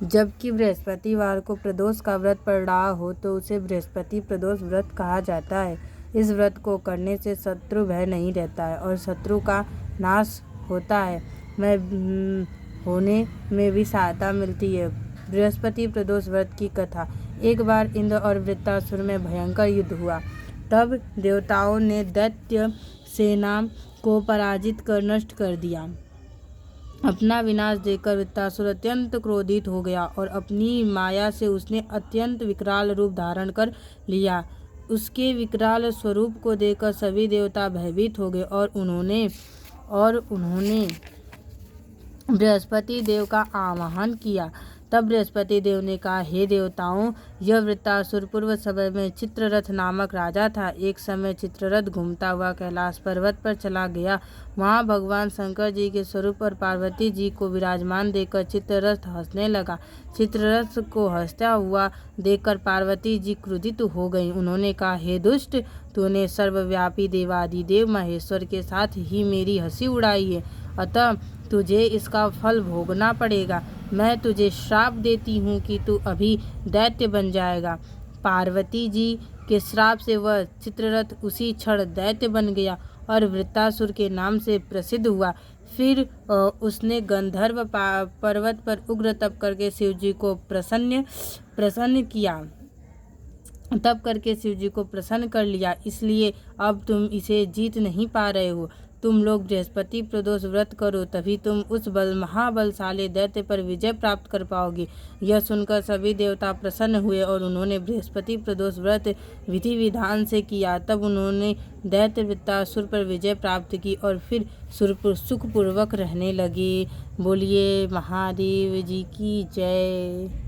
जबकि बृहस्पतिवार को प्रदोष का व्रत पड़ रहा हो तो उसे बृहस्पति प्रदोष व्रत कहा जाता है। इस व्रत को करने से शत्रु भय नहीं रहता है और शत्रु का नाश होता है होने में भी सहायता मिलती है। बृहस्पति प्रदोष व्रत की कथा। एक बार इंद्र और वृत्रासुर में भयंकर युद्ध हुआ। तब देवताओं ने दैत्य सेना को पराजित कर नष्ट कर दिया। अपना विनाश देखकर वृत्रासुर अत्यंत क्रोधित हो गया और अपनी माया से उसने अत्यंत विकराल रूप धारण कर लिया। उसके विकराल स्वरूप को देखकर सभी देवता भयभीत हो गए और उन्होंने बृहस्पति देव का आवाहन किया। तब बृहस्पति देव ने कहा, हे देवताओं, यह वृत्रासुर पूर्व समय में चित्ररथ नामक राजा था। एक समय चित्ररथ घूमता हुआ कैलाश पर्वत पर चला गया। वहाँ भगवान शंकर जी के स्वरूप और पार्वती जी को विराजमान देखकर चित्ररथ हंसने लगा। चित्ररथ को हंसता हुआ देखकर पार्वती जी क्रोधित हो गईं। उन्होंने कहा, हे दुष्ट, तूने सर्वव्यापी देवादिदेव महेश्वर के साथ ही मेरी हंसी उड़ाई है, अतः तुझे इसका फल भोगना पड़ेगा। मैं तुझे श्राप देती हूँ कि तू अभी दैत्य बन जाएगा। पार्वती जी के श्राप से वह चित्ररथ उसी क्षण दैत्य बन गया और वृत्रासुर के नाम से प्रसिद्ध हुआ। फिर उसने गंधर्व पर्वत पर उग्र तप करके शिव जी को प्रसन्न किया। तब करके शिव जी को प्रसन्न कर लिया, इसलिए अब तुम इसे जीत नहीं पा रहे हो। तुम लोग बृहस्पति प्रदोष व्रत करो, तभी तुम उस महाबलशाली दैत्य पर विजय प्राप्त कर पाओगे। यह सुनकर सभी देवता प्रसन्न हुए और उन्होंने बृहस्पति प्रदोष व्रत विधि विधान से किया। तब उन्होंने दैत्य वृत्रासुर पर विजय प्राप्त की और फिर सुखपूर्वक रहने लगे। बोलिए महादेव जी की जय।